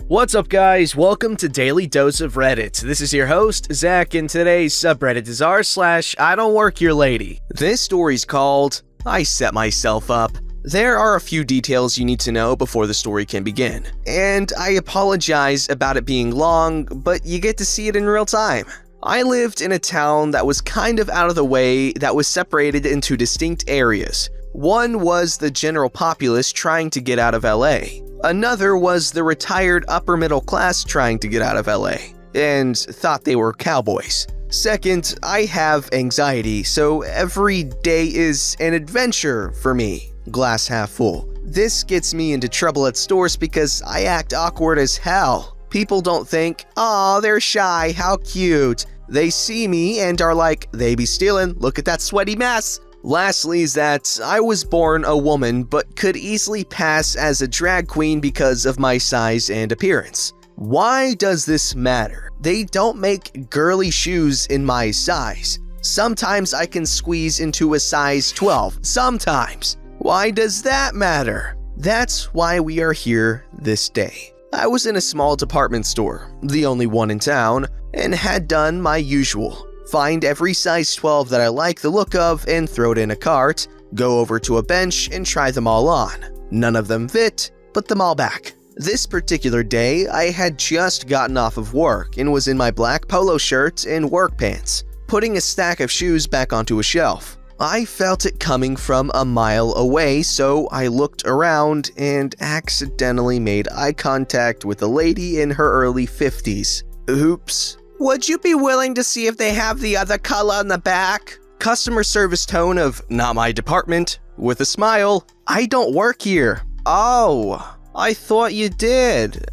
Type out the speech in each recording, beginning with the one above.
What's up, guys? Welcome to Daily Dose of Reddit. This is your host, Zach, and today's subreddit is r/IDontWorkHereLady. This story's called, I Set Myself Up. There are a few details you need to know before the story can begin, and I apologize about it being long, but you get to see it in real time. I lived in a town that was kind of out of the way that was separated into distinct areas. One was the general populace trying to get out of LA. Another was the retired upper middle class trying to get out of LA and thought they were cowboys. Second, I have anxiety, so every day is an adventure for me. Glass half full. This gets me into trouble at stores because I act awkward as hell. People don't think, "Aw, they're shy, how cute." They see me and are like, "They be stealing, look at that sweaty mess." Lastly is that I was born a woman but could easily pass as a drag queen because of my size and appearance. Why does this matter? They don't make girly shoes in my size. Sometimes I can squeeze into a size 12, sometimes. Why does that matter? That's why we are here this day. I was in a small department store, the only one in town, and had done my usual. Find every size 12 that I like the look of and throw it in a cart, go over to a bench and try them all on. None of them fit, put them all back. This particular day, I had just gotten off of work and was in my black polo shirt and work pants, putting a stack of shoes back onto a shelf. I felt it coming from a mile away, so I looked around and accidentally made eye contact with a lady in her early 50s. Oops. "Would you be willing to see if they have the other color in the back?" Customer service tone of, "Not my department." With a smile, "I don't work here." "Oh, I thought you did."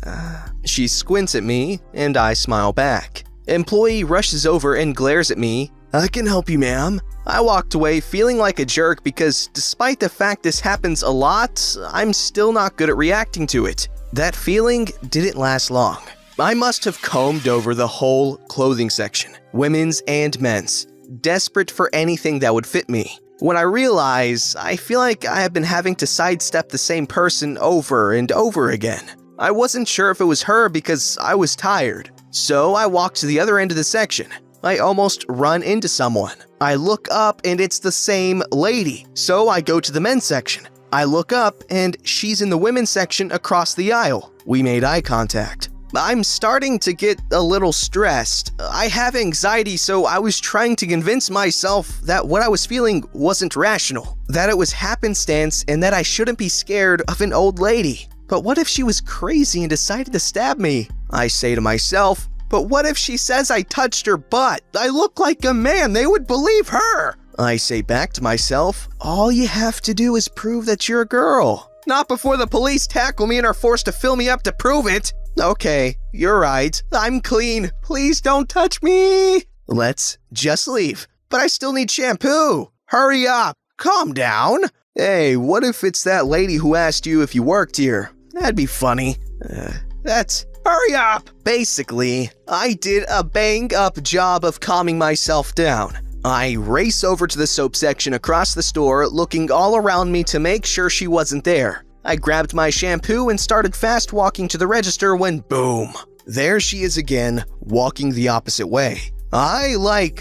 She squints at me, and I smile back. Employee rushes over and glares at me. "I can help you, ma'am." I walked away feeling like a jerk because despite the fact this happens a lot, I'm still not good at reacting to it. That feeling didn't last long. I must have combed over the whole clothing section, women's and men's, desperate for anything that would fit me. When I realize, I feel like I have been having to sidestep the same person over and over again. I wasn't sure if it was her because I was tired, so I walked to the other end of the section. I almost run into someone. I look up and it's the same lady, so I go to the men's section. I look up and she's in the women's section across the aisle. We made eye contact. I'm starting to get a little stressed. I have anxiety, so I was trying to convince myself that what I was feeling wasn't rational, that it was happenstance, and that I shouldn't be scared of an old lady. But what if she was crazy and decided to stab me? I say to myself, but what if she says I touched her butt? I look like a man, they would believe her. I say back to myself, all you have to do is prove that you're a girl. Not before the police tackle me and are forced to fill me up to prove it. Okay, you're right. I'm clean. Please don't touch me. Let's just leave. But I still need shampoo. Hurry up. Calm down. Hey, what if it's that lady who asked you if you worked here? That'd be funny. Hurry up. Basically, I did a bang-up job of calming myself down. I race over to the soap section across the store, looking all around me to make sure she wasn't there. I grabbed my shampoo and started fast walking to the register when boom, there she is again, walking the opposite way. I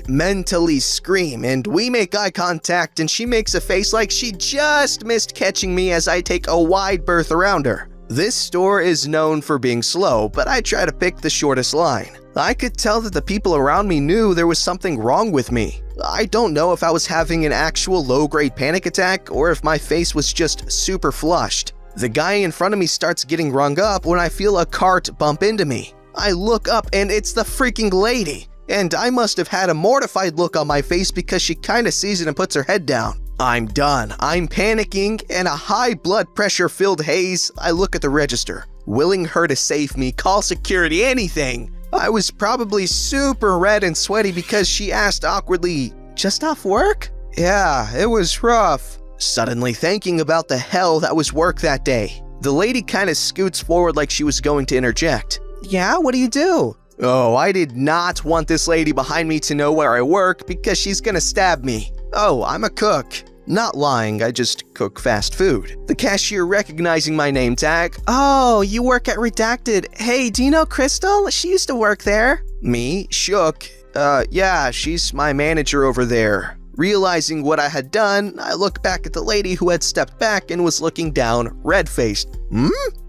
mentally scream and we make eye contact and she makes a face like she just missed catching me as I take a wide berth around her. This store is known for being slow, but I try to pick the shortest line. I could tell that the people around me knew there was something wrong with me. I don't know if I was having an actual low-grade panic attack or if my face was just super flushed. The guy in front of me starts getting rung up when I feel a cart bump into me. I look up and it's the freaking lady. And I must have had a mortified look on my face because she kinda sees it and puts her head down. I'm done. I'm panicking and a high blood pressure filled haze. I look at the register, willing her to save me, call security, anything. I was probably super red and sweaty because she asked awkwardly, "Just off work?" Yeah, it was rough. Suddenly thinking about the hell that was work that day. The lady kinda scoots forward like she was going to interject. "Yeah, what do you do?" Oh, I did not want this lady behind me to know where I work because she's gonna stab me. "Oh, I'm a cook." Not lying, I just cook fast food. The cashier recognizing my name tag, "Oh, you work at Redacted. Hey, do you know Crystal? She used to work there." Me, shook, yeah, she's my manager over there." Realizing what I had done, I looked back at the lady who had stepped back and was looking down, red-faced.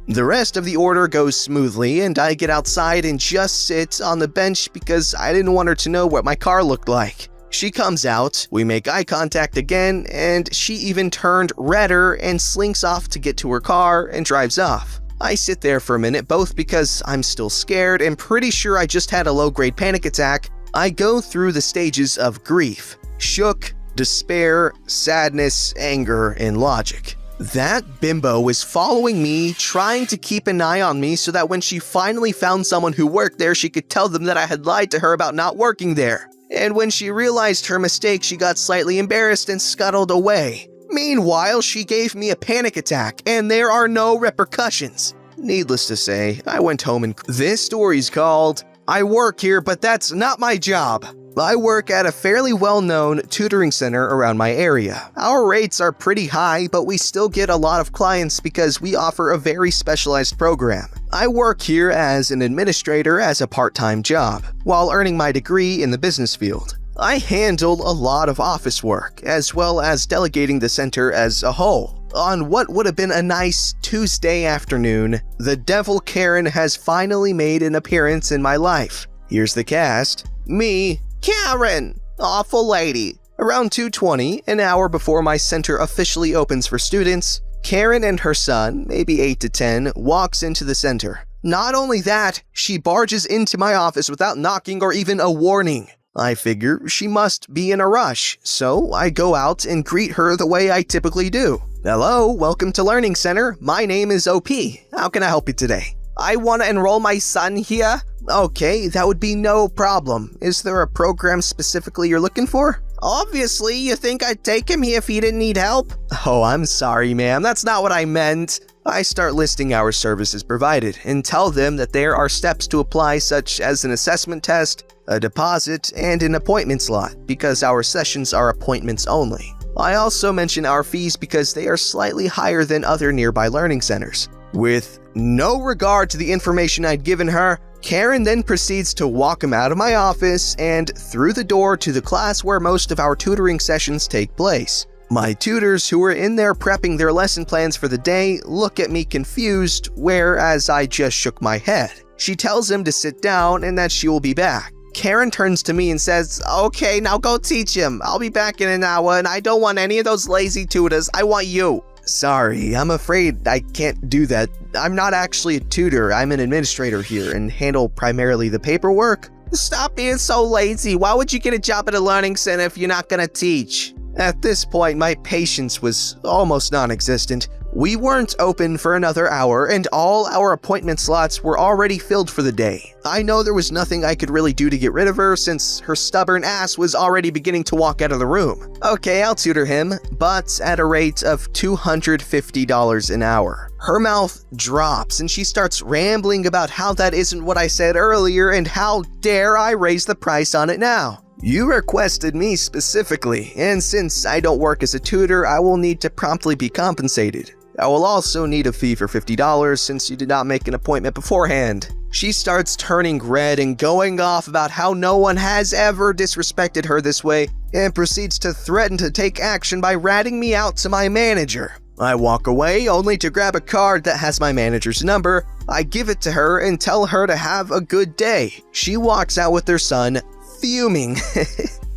The rest of the order goes smoothly, and I get outside and just sit on the bench because I didn't want her to know what my car looked like. She comes out, we make eye contact again, and she even turned redder and slinks off to get to her car and drives off. I sit there for a minute, both because I'm still scared and pretty sure I just had a low-grade panic attack. I go through the stages of grief: shook, despair, sadness, anger, and logic. That bimbo was following me, trying to keep an eye on me so that when she finally found someone who worked there, she could tell them that I had lied to her about not working there. And when she realized her mistake, she got slightly embarrassed and scuttled away. Meanwhile, she gave me a panic attack, and there are no repercussions. Needless to say, I went home and this story's called "I Work Here, but That's Not My Job." I work at a fairly well-known tutoring center around my area. Our rates are pretty high, but we still get a lot of clients because we offer a very specialized program. I work here as an administrator as a part-time job, while earning my degree in the business field. I handle a lot of office work, as well as delegating the center as a whole. On what would have been a nice Tuesday afternoon, the devil Karen has finally made an appearance in my life. Here's the cast. Me, Karen, awful lady. Around 2:20, an hour before my center officially opens for students, Karen and her son, maybe 8 to 10, walks into the center. Not only that, she barges into my office without knocking or even a warning. I figure she must be in a rush, so I go out and greet her the way I typically do. "Hello, welcome to Learning Center. My name is OP. How can I help you today?" "I want to enroll my son here." "Okay, that would be no problem. Is there a program specifically you're looking for?" "Obviously, you think I'd take him here if he didn't need help?" "Oh, I'm sorry, ma'am. That's not what I meant." I start listing our services provided and tell them that there are steps to apply, such as an assessment test, a deposit, and an appointment slot, because our sessions are appointments only. I also mention our fees because they are slightly higher than other nearby learning centers. With no regard to the information I'd given her, Karen then proceeds to walk him out of my office and through the door to the class where most of our tutoring sessions take place. My tutors, who are in there prepping their lesson plans for the day, look at me confused, whereas I just shook my head. She tells him to sit down and that she will be back. Karen turns to me and says, "Okay, now go teach him. I'll be back in an hour, and I don't want any of those lazy tutors. I want you." "Sorry, I'm afraid I can't do that. I'm not actually a tutor. I'm an administrator here and handle primarily the paperwork." "Stop being so lazy. Why would you get a job at a learning center if you're not gonna teach?" At this point, my patience was almost non-existent. We weren't open for another hour, and all our appointment slots were already filled for the day. I know there was nothing I could really do to get rid of her since her stubborn ass was already beginning to walk out of the room. Okay, I'll tutor him, but at a rate of $250 an hour. Her mouth drops and she starts rambling about how that isn't what I said earlier and how dare I raise the price on it now. "You requested me specifically, and since I don't work as a tutor, I will need to promptly be compensated. I will also need a fee for $50 since you did not make an appointment beforehand." She starts turning red and going off about how no one has ever disrespected her this way and proceeds to threaten to take action by ratting me out to my manager. I walk away only to grab a card that has my manager's number. I give it to her and tell her to have a good day. She walks out with her son, fuming.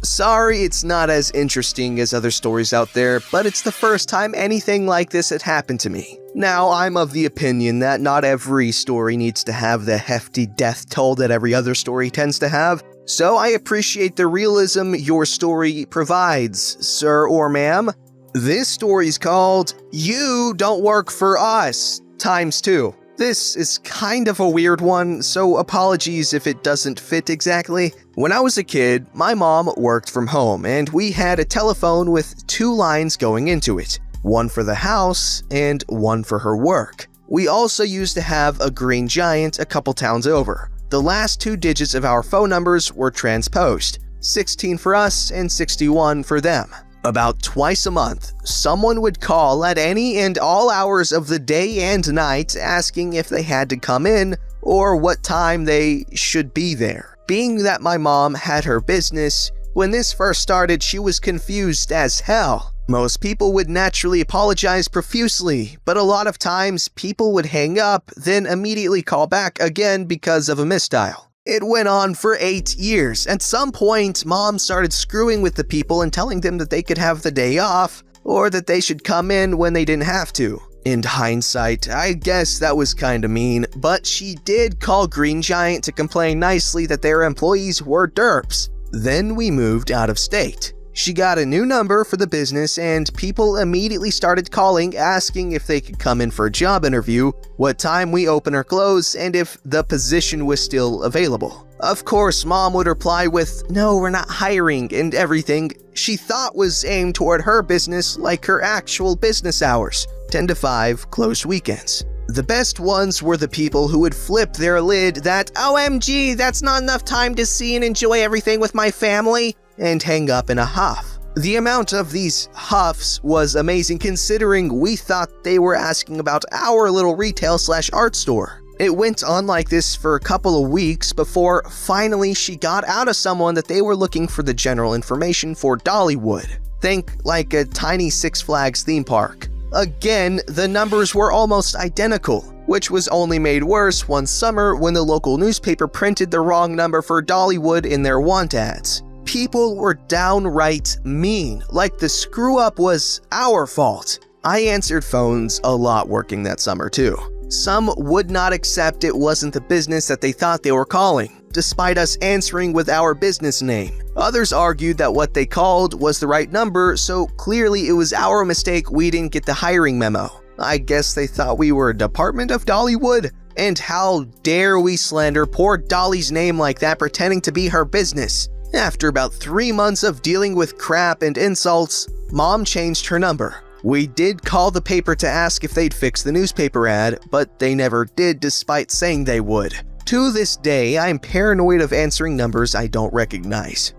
Sorry it's not as interesting as other stories out there, but it's the first time anything like this had happened to me. Now, I'm of the opinion that not every story needs to have the hefty death toll that every other story tends to have, so I appreciate the realism your story provides, sir or ma'am. This story's called "You Don't Work For Us" ×2. This is kind of a weird one, so apologies if it doesn't fit exactly. When I was a kid, my mom worked from home, and we had a telephone with 2 lines going into it, one for the house and one for her work. We also used to have a Green Giant a couple towns over. The last 2 digits of our phone numbers were transposed, 16 for us and 61 for them. About twice a month, someone would call at any and all hours of the day and night asking if they had to come in or what time they should be there. Being that my mom had her business, when this first started, she was confused as hell. Most people would naturally apologize profusely, but a lot of times people would hang up, then immediately call back again because of a misdial. It went on for 8 years. At some point, Mom started screwing with the people and telling them that they could have the day off, or that they should come in when they didn't have to. In hindsight, I guess that was kinda mean, but she did call Green Giant to complain nicely that their employees were derps. Then we moved out of state. She got a new number for the business and people immediately started calling asking if they could come in for a job interview, what time we open or close, and if the position was still available. Of course, Mom would reply with, "No, we're not hiring," and everything she thought was aimed toward her business like her actual business hours, 10 to 5, closed weekends. The best ones were the people who would flip their lid that, "OMG, that's not enough time to see and enjoy everything with my family," and hang up in a huff. The amount of these huffs was amazing considering we thought they were asking about our little retail/art store. It went on like this for a couple of weeks before finally she got out of someone that they were looking for the general information for Dollywood. Think like a tiny Six Flags theme park. Again, the numbers were almost identical, which was only made worse one summer when the local newspaper printed the wrong number for Dollywood in their want ads. People were downright mean, like the screw-up was our fault. I answered phones a lot working that summer too. Some would not accept it wasn't the business that they thought they were calling, despite us answering with our business name. Others argued that what they called was the right number, so clearly it was our mistake we didn't get the hiring memo. I guess they thought we were a department of Dollywood? And how dare we slander poor Dolly's name like that, pretending to be her business? After about 3 months of dealing with crap and insults, Mom changed her number. We did call the paper to ask if they'd fix the newspaper ad, but they never did despite saying they would. To this day, I'm paranoid of answering numbers I don't recognize.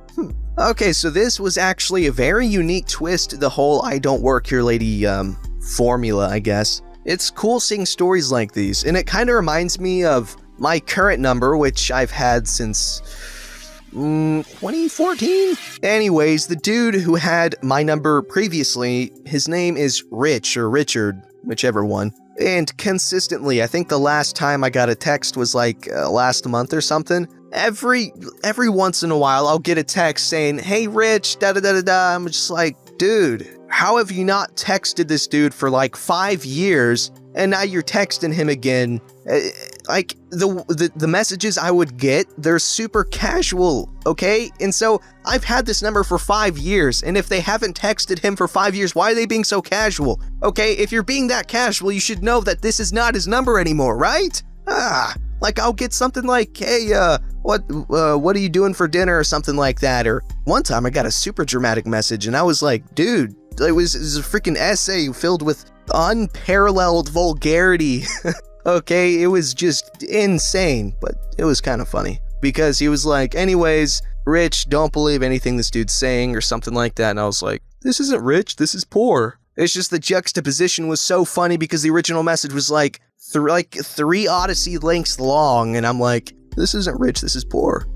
Okay, so this was actually a very unique twist to the whole I Don't Work Here Lady formula, I guess. It's cool seeing stories like these, and it kind of reminds me of my current number, which I've had since 2014? Anyways, the dude who had my number previously, his name is Rich or Richard, whichever one. And consistently, I think the last time I got a text was like last month or something. Every once in a while, I'll get a text saying, "Hey Rich, da-da-da-da-da." I'm just like, dude, how have you not texted this dude for like 5 years and now you're texting him again? Like, the messages I would get, they're super casual, okay? And so I've had this number for 5 years, and if they haven't texted him for 5 years, why are they being so casual? Okay, if you're being that casual, you should know that this is not his number anymore, right? Like I'll get something like, "Hey, what are you doing for dinner?" or something like that. Or one time I got a super dramatic message and I was like, dude, it was a freaking essay filled with unparalleled vulgarity. Okay, it was just insane, but it was kind of funny because he was like, "Anyways, Rich, don't believe anything this dude's saying," or something like that. And I was like, this isn't rich, this is poor. It's just the juxtaposition was so funny because the original message was like 3 Odyssey lengths long, and I'm like, this isn't rich, this is poor.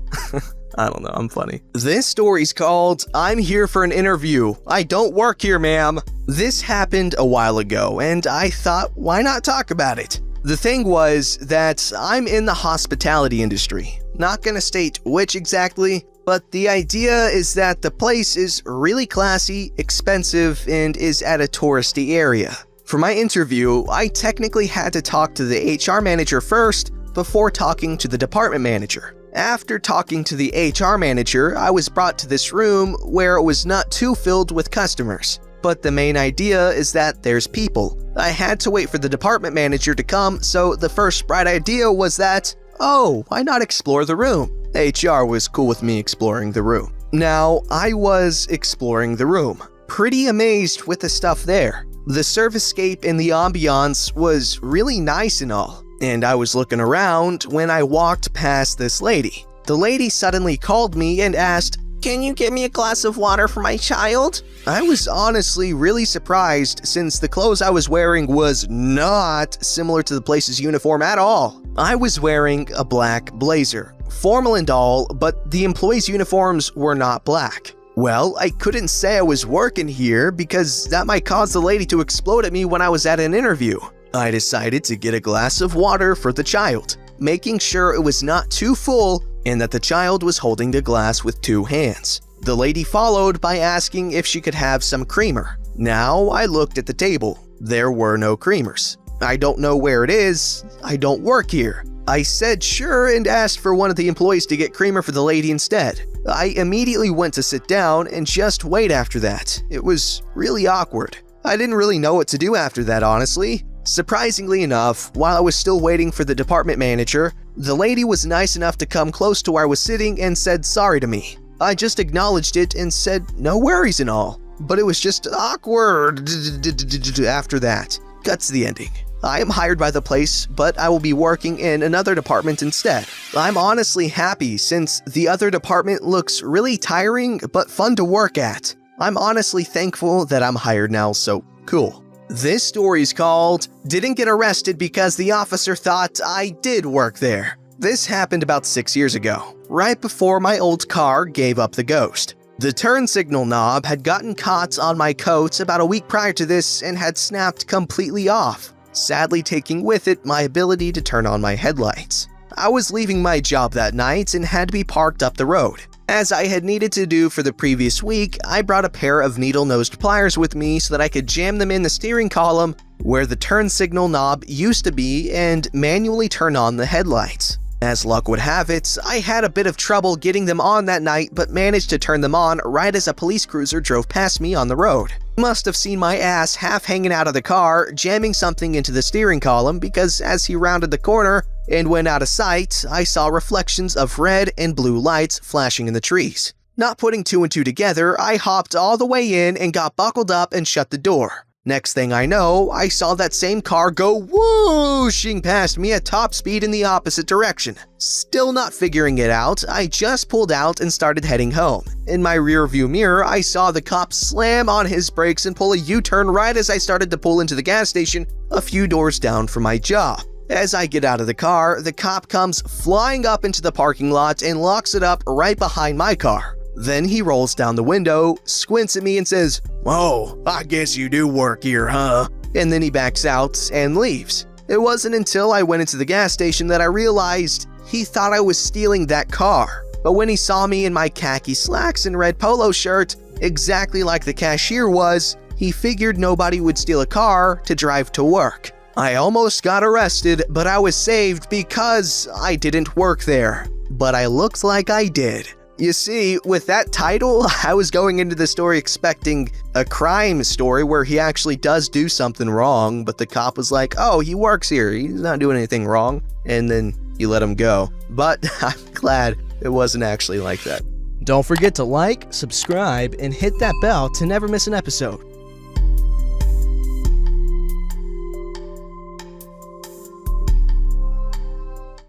I don't know, I'm funny. This story's called "I'm Here for an Interview. I Don't Work Here, Ma'am." This happened a while ago, and I thought, why not talk about it? The thing was that I'm in the hospitality industry. Not gonna state which exactly, but the idea is that the place is really classy, expensive, and is at a touristy area. For my interview, I technically had to talk to the HR manager first before talking to the department manager. After talking to the HR manager, I was brought to this room where it was not too filled with customers. But the main idea is that there's people. I had to wait for the department manager to come, so the first bright idea was that, oh, why not explore the room? HR was cool with me exploring the room. Now, I was exploring the room, pretty amazed with the stuff there. The servicescape and the ambiance was really nice and all, and I was looking around when I walked past this lady. The lady suddenly called me and asked, can you get me a glass of water for my child? I was honestly really surprised since the clothes I was wearing was not similar to the place's uniform at all. I was wearing a black blazer, formal and all, but the employees' uniforms were not black. Well, I couldn't say I was working here because that might cause the lady to explode at me when I was at an interview. I decided to get a glass of water for the child, making sure it was not too full and that the child was holding the glass with 2 hands. The lady followed by asking if she could have some creamer. Now I looked at the table. There were no creamers. I don't know where it is. I don't work here. I said sure and asked for one of the employees to get creamer for the lady instead. I immediately went to sit down and just wait after that. It was really awkward. I didn't really know what to do after that, honestly. Surprisingly enough, while I was still waiting for the department manager, the lady was nice enough to come close to where I was sitting and said sorry to me. I just acknowledged it and said no worries and all, but it was just awkward after that. Cuts to the ending. I am hired by the place, but I will be working in another department instead. I'm honestly happy since the other department looks really tiring but fun to work at. I'm honestly thankful that I'm hired now, so cool. This story's called Didn't Get Arrested Because the Officer Thought I Did Work There. This happened about 6 years ago, right before my old car gave up the ghost. The turn signal knob had gotten caught on my coat about a week prior to this and had snapped completely off, sadly taking with it my ability to turn on my headlights. I was leaving my job that night and had to be parked up the road. As I had needed to do for the previous week, I brought a pair of needle-nosed pliers with me so that I could jam them in the steering column where the turn signal knob used to be and manually turn on the headlights. As luck would have it, I had a bit of trouble getting them on that night but managed to turn them on right as a police cruiser drove past me on the road. Must have seen my ass half hanging out of the car, jamming something into the steering column because as he rounded the corner and went out of sight, I saw reflections of red and blue lights flashing in the trees. Not putting 2 and 2 together, I hopped all the way in and got buckled up and shut the door. Next thing I know, I saw that same car go whooshing past me at top speed in the opposite direction. Still not figuring it out, I just pulled out and started heading home. In my rearview mirror, I saw the cop slam on his brakes and pull a U-turn right as I started to pull into the gas station a few doors down from my job. As I get out of the car, the cop comes flying up into the parking lot and locks it up right behind my car. Then he rolls down the window, squints at me and says, "Oh, I guess you do work here, huh?" And then he backs out and leaves. It wasn't until I went into the gas station that I realized he thought I was stealing that car. But when he saw me in my khaki slacks and red polo shirt, exactly like the cashier was, he figured nobody would steal a car to drive to work. I almost got arrested, but I was saved because I didn't work there. But I looked like I did. You see, with that title, I was going into the story expecting a crime story where he actually does do something wrong, but the cop was like, "Oh, he works here, he's not doing anything wrong," and then you let him go. But I'm glad it wasn't actually like that. Don't forget to like, subscribe, and hit that bell to never miss an episode.